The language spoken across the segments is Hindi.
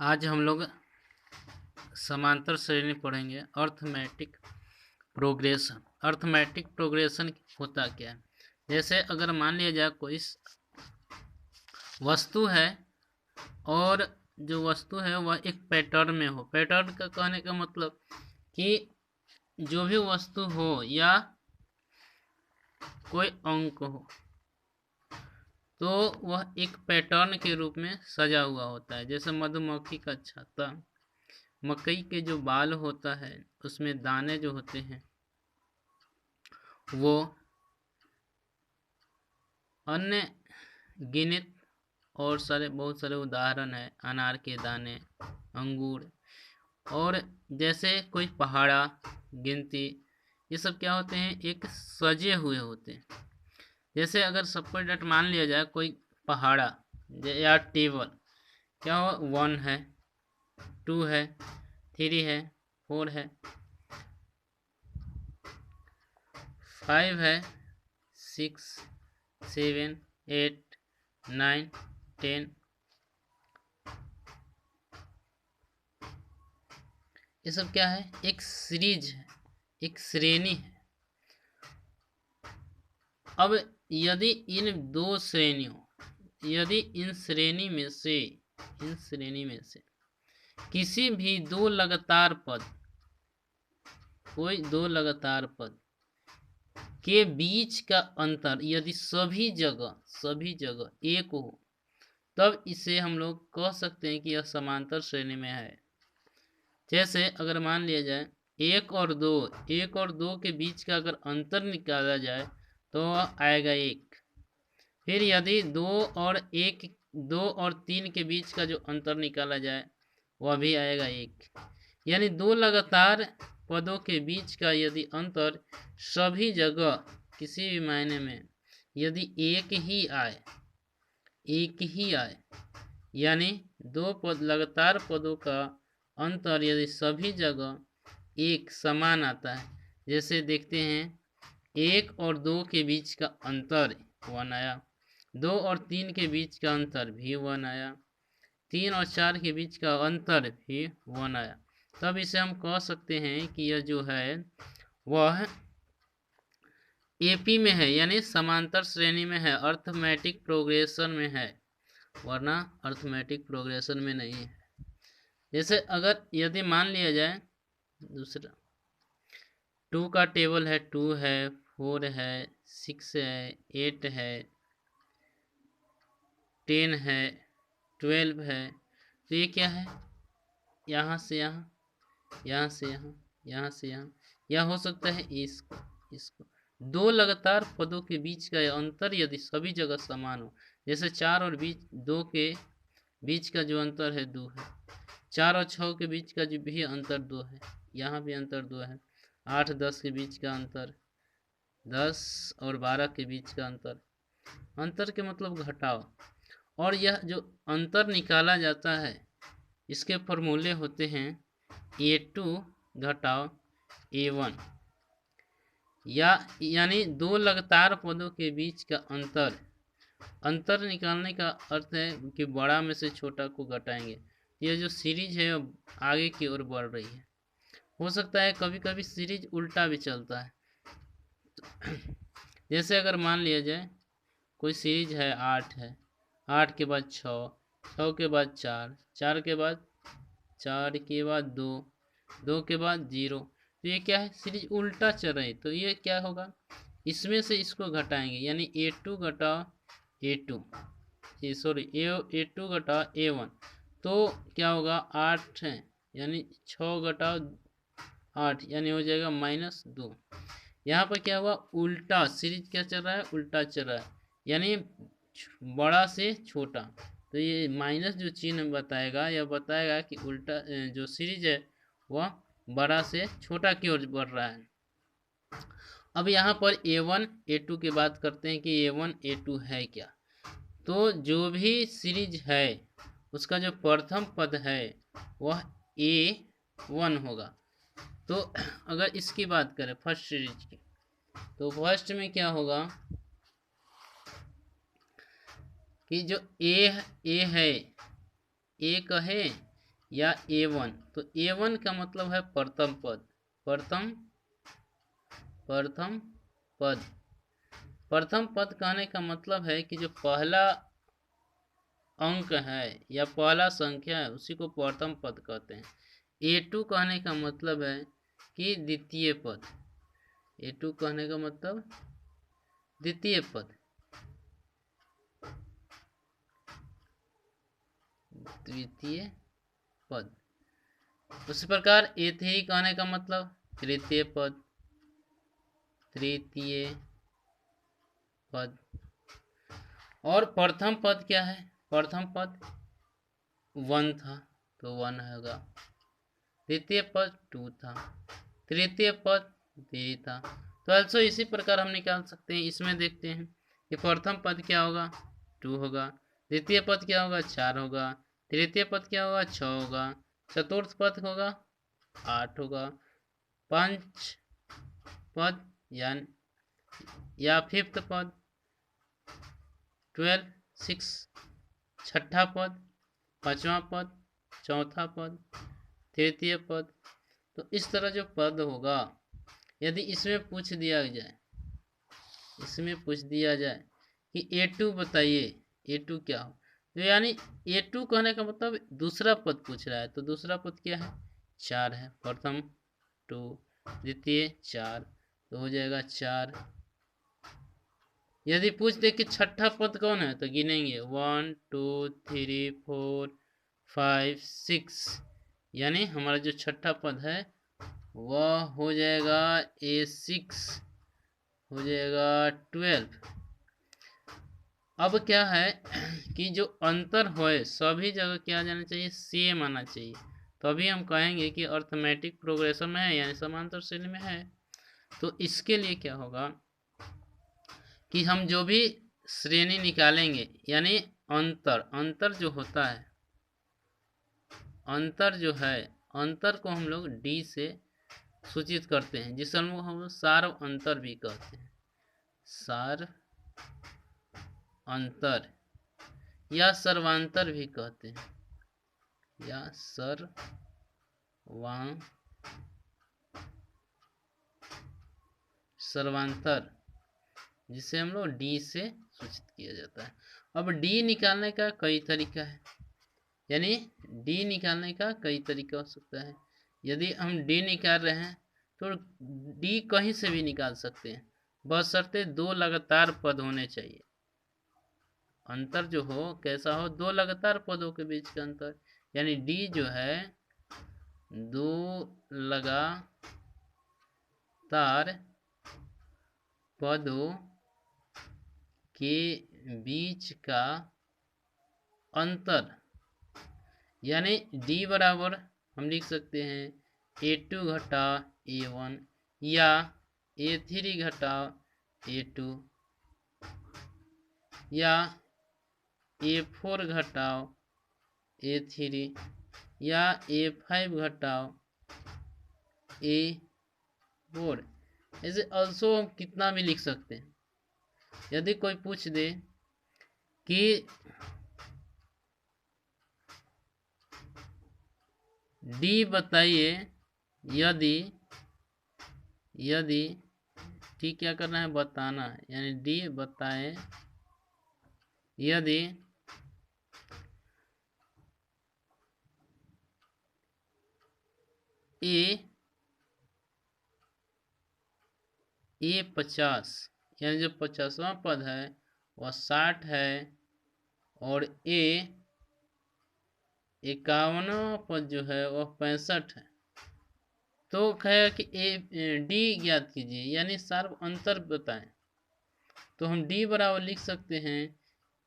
आज हम लोग समांतर श्रेणी पढ़ेंगे। Arithmetic progression. अर्थमेटिक प्रोग्रेशन होता क्या है? जैसे अगर मान लिया जाए कोई वस्तु है और जो वस्तु है वह एक पैटर्न में हो। पैटर्न का कहने का मतलब कि जो भी वस्तु हो या कोई अंक हो तो वह एक पैटर्न के रूप में सजा हुआ होता है। जैसे मधुमक्खी का छत्ता, मकई के जो बाल होता है उसमें दाने जो होते हैं वो, अन्य गिनित और बहुत सारे उदाहरण है, अनार के दाने, अंगूर, और जैसे कोई पहाड़ा, गिनती, ये सब क्या होते हैं? एक सजे हुए होते हैं। जैसे अगर सपोज डेट मान लिया जाए कोई पहाड़ा या टेबल, क्या हो? 1 है, 2 है, 3 है, 4 है, 5 है, 6, 7, 8, 9, 10, ये सब क्या है? एक सीरीज है, एक श्रेणी है। अब यदि इन श्रेणी में से किसी भी दो लगातार पद के बीच का अंतर यदि सभी जगह एक हो, तब इसे हम लोग कह सकते हैं कि यह समांतर श्रेणी में है। जैसे अगर मान लिया जाए 1 और 2 के बीच का अगर अंतर निकाला जाए तो आएगा 1। फिर यदि 2 और 3 के बीच का जो अंतर निकाला जाए वह भी आएगा 1। यानी दो लगातार पदों के बीच का यदि अंतर सभी जगह किसी भी मायने में यदि एक ही आए, यानी दो लगातार पदों का अंतर यदि सभी जगह एक समान आता है, जैसे देखते हैं 1 और 2 के बीच का अंतर 1 आया, 2 और 3 के बीच का अंतर भी 1 आया, 3 और 4 के बीच का अंतर भी 1 आया, तब इसे हम कह सकते हैं कि यह जो है वह एपी में है, यानी समांतर श्रेणी में है, अर्थमेटिक प्रोग्रेशन में है, वरना अर्थमेटिक प्रोग्रेशन में नहीं है। जैसे अगर यदि मान लिया जाए दूसरा 2 का टेबल है, 2 है, 4 है, 6 है, 8 है, 10 है, 12 है, तो ये क्या है? यहाँ से यहाँ, यहाँ से यहाँ, यहाँ से यहाँ, या हो सकता है इसको दो लगातार पदों के बीच का अंतर यदि सभी जगह समान हो, जैसे 4 और 2 के बीच का जो अंतर है 2 है, 4 और 6 के बीच का जो भी अंतर 2 है, यहाँ भी अंतर 2 है, 8 10 के बीच का अंतर, 10 और 12 के बीच का अंतर के मतलब घटाव। और यह जो अंतर निकाला जाता है इसके फॉर्मूले होते हैं A2 घटाव A1, यानी दो लगातार पदों के बीच का अंतर निकालने का अर्थ है कि बड़ा में से छोटा को घटाएंगे। यह जो सीरीज है आगे की ओर बढ़ रही है। हो सकता है कभी कभी सीरीज उल्टा भी चलता है। जैसे अगर मान लिया जाए कोई सीरीज है 8 है, 8 के बाद 6, 6 के बाद 4, 4 के बाद 4 के बाद 2, 2 के बाद 0, तो ये क्या है? सीरीज उल्टा चल रही, तो ये क्या होगा? इसमें से इसको घटाएंगे, यानी A2 घटाओ A2, A2 घटाओ A1, तो क्या होगा? 8 है, यानी 6 घटाओ 8, यानी हो जाएगा -2। यहाँ पर क्या हुआ? उल्टा सीरीज क्या चल रहा है? उल्टा चल रहा है, यानी बड़ा से छोटा। तो ये माइनस जो चिन्ह बताएगा, यह बताएगा कि उल्टा जो सीरीज है वह बड़ा से छोटा की ओर बढ़ रहा है। अब यहाँ पर A1 A2 की बात करते हैं कि A1 A2 है क्या? तो जो भी सीरीज है उसका जो प्रथम पद है वह A1 होगा। तो अगर इसकी बात करें फर्स्ट सीरीज की, तो फर्स्ट में क्या होगा कि जो ए है, ए कहे या A1। तो A1 का मतलब है प्रथम पद, प्रथम पद। प्रथम पद कहने का मतलब है कि जो पहला अंक है या पहला संख्या है उसी को प्रथम पद कहते हैं। A2 कहने का मतलब है कि द्वितीय पद। A2 कहने का मतलब द्वितीय पद, द्वितीय पद। उसी प्रकार A3 कहने का मतलब तृतीय पद, तृतीय पद। और प्रथम पद क्या है? प्रथम पद 1 था तो 1 होगा, द्वितीय पद 2 था, तृतीय पद 3 था। तो also इसी प्रकार हम निकाल सकते हैं। इसमें देखते हैं कि प्रथम पद क्या होगा, 2 होगा, द्वितीय पद क्या होगा, 4 होगा, तृतीय पद क्या होगा, 6 होगा, चतुर्थ पद होगा 8 होगा, पंच पद या फिफ्थ पद 12, 6, छठा पद, पांचवा पद, चौथा पद, तृतीय पद। तो इस तरह जो पद होगा, यदि इसमें पूछ दिया जाए, इसमें पूछ दिया जाए कि A2 बताइए, A2 क्या हो, तो यानी A2 कहने का मतलब दूसरा पद पूछ रहा है। तो दूसरा पद क्या है, 4 है। प्रथम 2, द्वितीय 4, तो हो जाएगा 4। यदि पूछ दे कि छठा पद कौन है तो गिनेंगे 1 2 3 4 5 6, यानी हमारा जो छठा पद है वह हो जाएगा A6, हो जाएगा 12। अब क्या है कि जो अंतर होए सभी जगह क्या जाना चाहिए, सेम आना चाहिए। तो अभी हम कहेंगे कि अर्थमेटिक प्रोग्रेशन में है यानी समांतर श्रेणी में है। तो इसके लिए क्या होगा कि हम जो भी श्रेणी निकालेंगे यानी अंतर जो होता है, अंतर जो है, अंतर को हम लोग D से सूचित करते हैं, जिसे हम सार्व अंतर भी कहते हैं। सार्व अंतर या सर्वांतर भी कहते हैं, या सर्वांतर, जिसे हम लोग D से सूचित किया जाता है। अब D निकालने का कई तरीका है, यानी D निकालने का कई तरीका हो सकता है। यदि हम D निकाल रहे हैं तो D कहीं से भी निकाल सकते हैं, बशर्ते 2 लगातार पद होने चाहिए। अंतर जो हो कैसा हो, 2 लगातार पदों के बीच का अंतर, यानी D जो है 2 लगातार पदों के बीच का अंतर, यानी D बराबर हम लिख सकते हैं A2 घटा A1 या A3 घटा A2 या A4 घटाओ A3 या A5 घटाओ A4। ऐसे also हम कितना भी लिख सकते हैं। यदि कोई पूछ दे कि D बताइए, यदि D क्या करना है, बताना है, यानी D बताएं यदि A 50, यानी जो 50वां पद है वह 60 है और A 51वां पद जो है वह 65 है। तो कहेगा कि D ज्ञात कीजिए, यानी सार्व अंतर बताएं। तो हम D बराबर लिख सकते हैं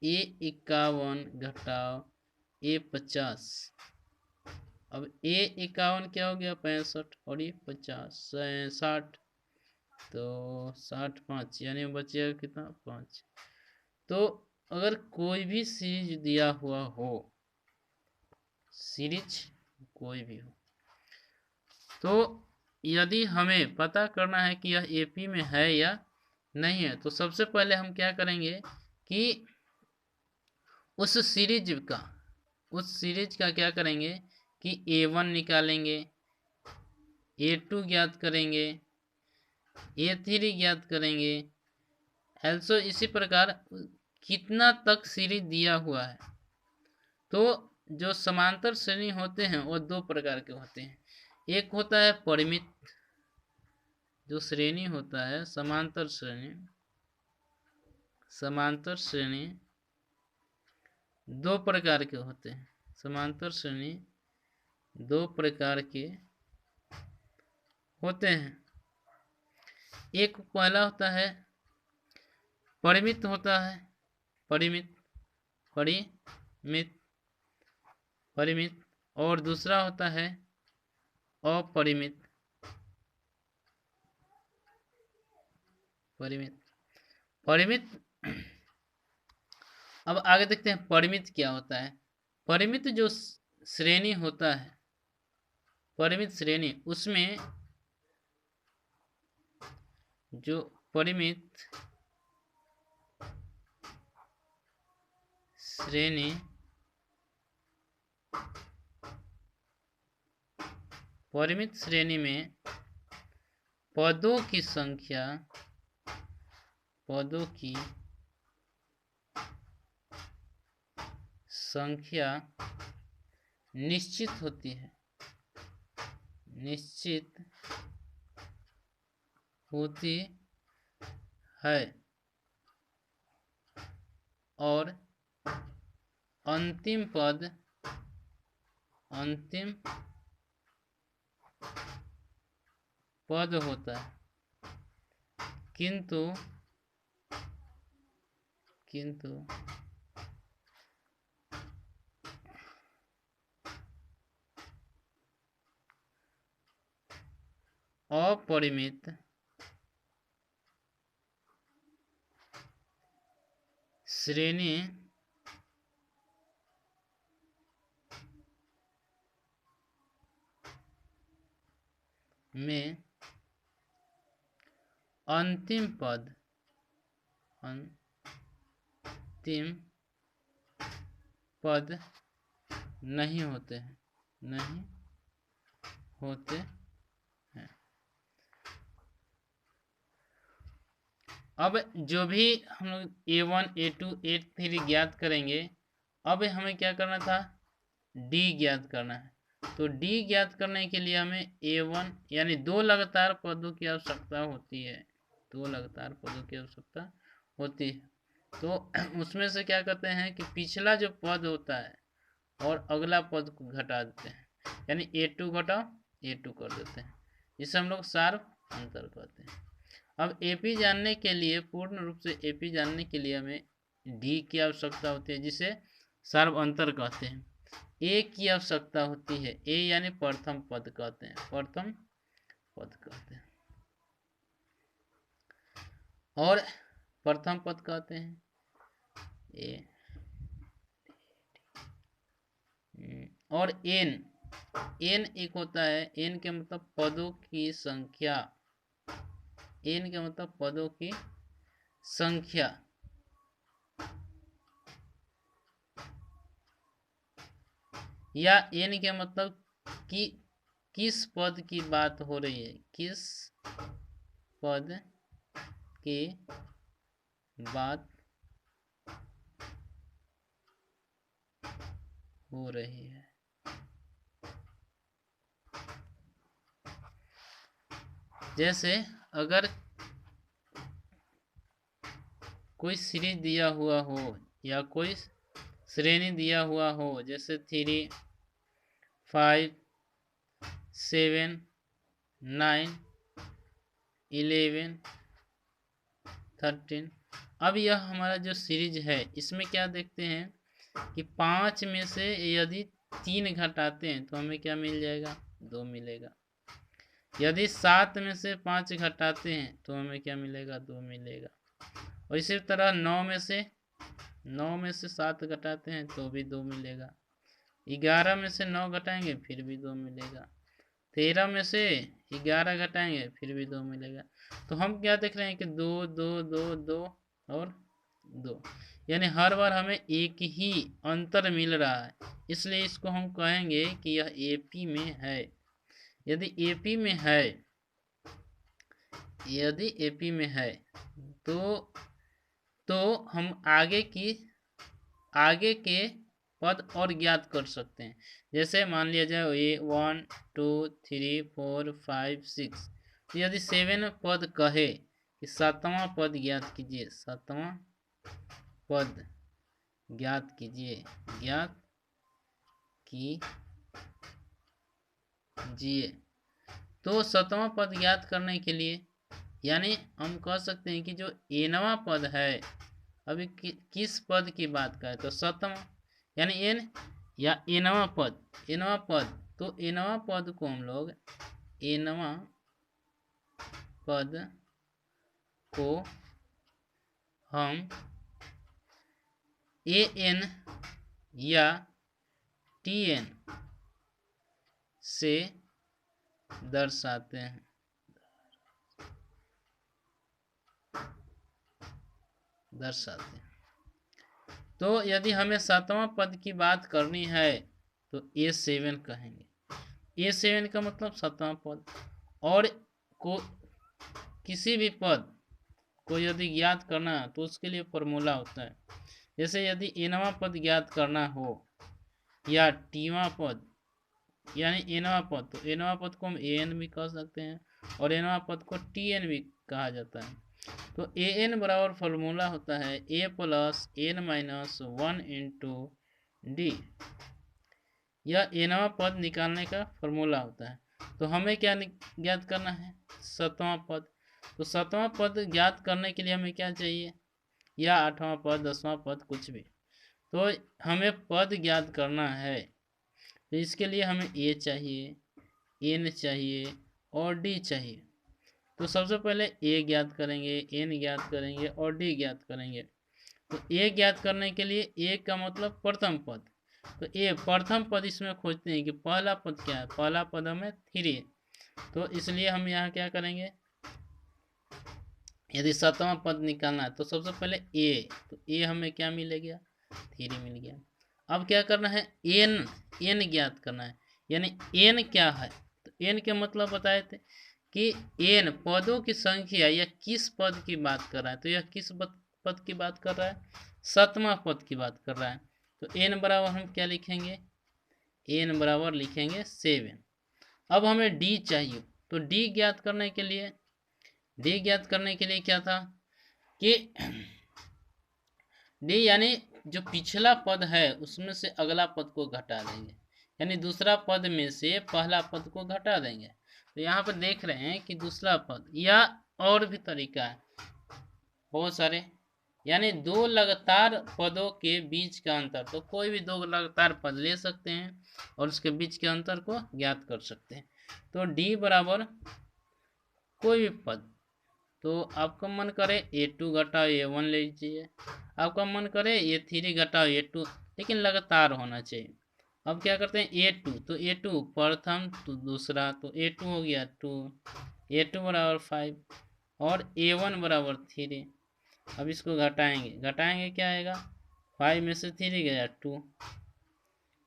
A51 घटाओ A50। अब A51 क्या हो गया, 65, और ये 50 60, तो 60 5, यानी बचेगा कितना, 5। तो अगर कोई भी सीरीज दिया हुआ हो, सीरीज कोई भी हो, तो यदि हमें पता करना है कि यह AP में है या नहीं है, तो सबसे पहले हम क्या करेंगे कि उस सीरीज का क्या करेंगे कि A1 निकालेंगे, A2 ज्ञात करेंगे, A3 ज्ञात करेंगे। एल्सो इसी प्रकार कितना तक सीरीज दिया हुआ है। तो जो समांतर श्रेणी होते हैं वो दो प्रकार के होते हैं। एक होता है परिमित, जो श्रेणी होता है समांतर श्रेणी दो प्रकार के होते हैं। समांतर श्रेणी दो प्रकार के होते हैं। एक पहला होता है परिमित होता है, परिमित और दूसरा होता है अपरिमित। परिमित अब आगे देखते हैं परिमित क्या होता है। परिमित जो श्रेणी होता है, परिमित श्रेणी, उसमें जो परिमित श्रेणी में पदों की संख्या निश्चित होती है और अंतिम पद होता है, किंतु अपरिमित श्रेणी में अंतिम पद नहीं होते हैं। अब जो भी हम लोग A1, A2, A3 ज्ञात करेंगे, अब हमें क्या करना था, D ज्ञात करना है। तो D ज्ञात करने के लिए हमें A1 यानी दो लगातार पदों की आवश्यकता होती है। तो उसमें से क्या करते हैं कि पिछला जो पद होता है और अगला पद को घटा देते हैं, यानी A2 घटाओ A2 कर देते हैं। जिसे हम लोग सार्व अंतर कहते हैं। अब AP जानने के लिए, पूर्ण रूप से AP जानने के लिए हमें D की आवश्यकता होती है, जिसे सार्व अंतर कहते हैं। A की आवश्यकता होती है, A यानी प्रथम पद कहते हैं, और प्रथम पद कहते हैं A। और N एक होता है, N के मतलब पदों की संख्या, या N के मतलब कि किस पद की बात हो रही है, किस पद की बात हो रही है। जैसे अगर कोई सीरीज दिया हुआ हो या कोई श्रेणी दिया हुआ हो, जैसे 3, 5, 7, 9, 11, 13। अब यह हमारा जो सीरीज है, इसमें क्या देखते हैं कि 5 में से यदि 3 घटाते हैं तो हमें क्या मिल जाएगा, 2 मिलेगा। यदि 7 में से 5 घटाते हैं तो हमें क्या मिलेगा, 2 मिलेगा। और इसी तरह 9 में से 7 घटाते हैं तो भी 2 मिलेगा। 11 में से 9 घटाएंगे फिर भी 2 मिलेगा। 13 में से 11 घटाएंगे फिर भी 2 मिलेगा। तो हम क्या देख रहे हैं कि 2, 2, 2, 2 और 2, यानी हर बार हमें एक ही अंतर मिल रहा है, इसलिए इसको हम कहेंगे कि यह एपी में है। यदि एपी में है, यदि एपी में है तो हम आगे के पद और ज्ञात कर सकते हैं। जैसे मान लिया जाए ये 1 2 3 4 5 6, तो यदि 7 पद कहे कि 7वां पद ज्ञात कीजिए, 7वां पद ज्ञात कीजिए, ज्ञात कीजिए, तो 7वां पद ज्ञात करने के लिए यानी हम कह सकते हैं कि जो एनवां पद है, अभी किस पद की बात करें तो 7वां, यानी एन या एनवां पद, तो एनवां पद को हम लोग एनवां पद को हम ए एन या टी एन से दर्शाते हैं। तो यदि हमें 7वां पद की बात करनी है तो A7 कहेंगे। A7 का मतलब 7वां पद, और को किसी भी पद को यदि ज्ञात करना है तो उसके लिए फॉर्मूला होता है। जैसे यदि एनवां पद ज्ञात करना हो या टीवां पद यानी एनवां पद, तो एनवां पद को हम एन भी कह सकते हैं और एनवां पद को टीएन भी कहा जाता है। तो ए एन बराबर फॉर्मूला होता है a plus N minus 1 into d. यह एनवां पद निकालने का फॉर्मूला होता है। तो हमें क्या ज्ञात करना है? 7वां पद। तो 7वां पद ज्ञात करने के लिए हमें क्या चाहिए? या 8वां पद, 10वां पद, कुछ भी। तो हमें पद ज्ञात करना है, तो इसके लिए हमें ए चाहिए, एन चाहिए और डी चाहिए। तो सबसे पहले ए ज्ञात करेंगे, एन ज्ञात करेंगे और डी ज्ञात करेंगे। तो ए ज्ञात करने के लिए ए का मतलब प्रथम पद, तो ए प्रथम पद इसमें खोजते हैं कि पहला पद क्या है। पहला पद हमें 3 है, तो इसलिए हम यहाँ क्या करेंगे, यदि 7वां पद निकालना है तो सबसे पहले ए, तो ए हमें क्या मिल गया? 3 मिल गया। अब क्या करना है? एन ज्ञात करना है, यानी एन क्या है? तो एन के मतलब बताए थे कि एन पदों की संख्या या किस पद की बात कर रहा है। तो यह किस पद की बात कर रहा है? 7वां पद की बात कर रहा है। तो एन बराबर हम क्या लिखेंगे? एन बराबर लिखेंगे 7। अब हमें डी चाहिए, तो डी ज्ञात करने के लिए क्या था कि डी यानी जो पिछला पद है उसमें से अगला पद को घटा देंगे, यानी दूसरा पद में से पहला पद को घटा देंगे। तो यहाँ पर देख रहे हैं कि दूसरा पद, या और भी तरीका है बहुत सारे, यानी 2 लगातार पदों के बीच का अंतर। तो कोई भी 2 लगातार पद ले सकते हैं और उसके बीच के अंतर को ज्ञात कर सकते हैं। तो डी बराबर कोई भी पद, तो आपका मन करे A2 घटाओ A1 ले लीजिए, आपका मन करे A3 घटाओ A2, लेकिन लगातार होना चाहिए। अब क्या करते हैं? A2, तो A2 प्रथम, तो दूसरा, तो A2 हो गया 2, A2 बराबर 5 और A1 बराबर 3। अब इसको घटाएंगे क्या आएगा? 5 में से 3 गया 2,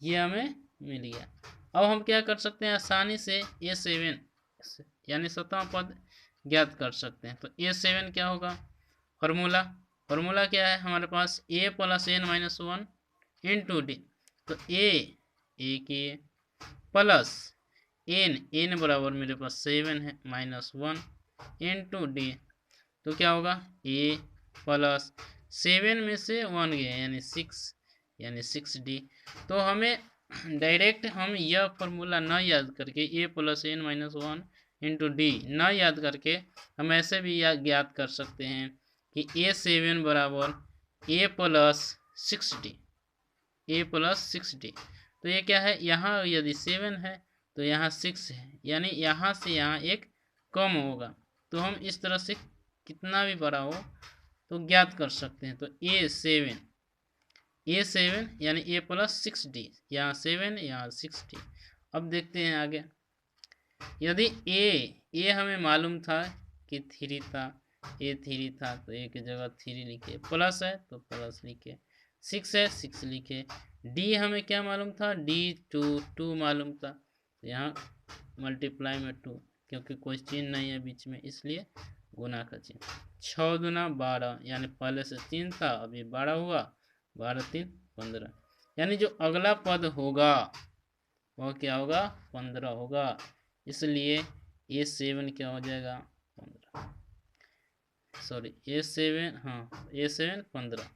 ये हमें मिल गया। अब हम क्या कर सकते हैं? आसानी से A7 यानी 7वां पद ज्ञात कर सकते हैं। तो A7 क्या होगा? फॉर्मूला क्या है हमारे पास? A plus N minus 1 into D. तो ए के प्लस एन बराबर मेरे पास 7 है माइनस 1 इंटू डी। तो क्या होगा? ए प्लस 7 में से 1 गया यानी 6, यानी 6D। तो हमें डायरेक्ट हम यह फॉर्मूला न याद करके a plus N minus 1 into d न याद करके हम ऐसे भी ज्ञात कर सकते हैं कि A7 बराबर ए प्लस 6D, ए प्लस 6D। तो ये क्या है? यहाँ यदि 7 है तो यहाँ 6 है, यानी यहाँ से यहाँ एक कम होगा। तो हम इस तरह से कितना भी बड़ा हो तो ज्ञात कर सकते हैं। तो A7 यानी ए प्लस 6D, यहाँ 7 यहाँ 6D। अब देखते हैं आगे। यदि ए हमें मालूम था कि 3 था, A3 था तो ए की जगह 3 लिखे, प्लस है तो प्लस लिखे, 6 है 6 लिखे। डी हमें क्या मालूम था, D2 मालूम था, तो यहाँ मल्टीप्लाई में 2, क्योंकि कोई चिन्ह नहीं है बीच में इसलिए गुना का चिन्ह। 6 दूना 12, यानी पहले से 3 था अभी 12 हुआ, 12 3 15, यानी जो अगला पद होगा वह क्या होगा, 15 होगा, इसलिए A7 क्या हो जाएगा, 15, सॉरी A7, हाँ A7 15।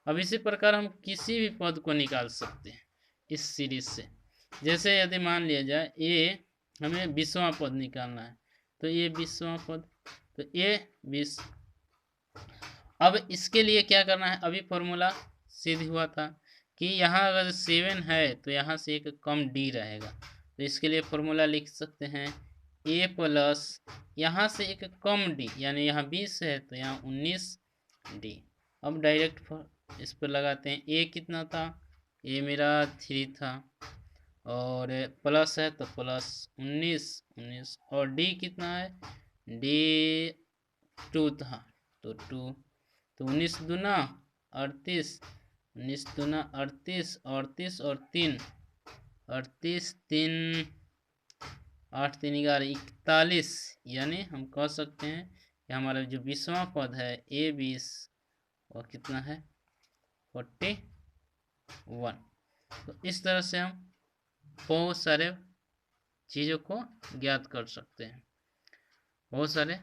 अब इसी प्रकार हम किसी भी पद को निकाल सकते हैं इस सीरीज से। जैसे यदि मान लिया जाए ए हमें 20वां पद निकालना है, तो ये 20वां पद, तो ये 20। अब इसके लिए क्या करना है, अभी फॉर्मूला सिद्ध हुआ था कि यहाँ अगर 7 है तो यहाँ से एक कम डी रहेगा, तो इसके लिए फॉर्मूला लिख सकते हैं ए प्लस यहाँ से एक कम डी, यानी यहाँ 20 है तो यहाँ 19 डी। अब डायरेक्ट इस पर लगाते हैं, ए कितना था, ए मेरा 3 था, और प्लस है तो प्लस 19, और डी कितना है, डी 2 था तो 2, तो 19 दूना 38, 19 दूना 38, 38 और 3, 38 3 8 3 11 41, यानी हम कह सकते हैं कि हमारा जो 20वां पद है A20 वह कितना है, 41। तो इस तरह से हम बहुत सारे चीज़ों को ज्ञात कर सकते हैं, बहुत सारे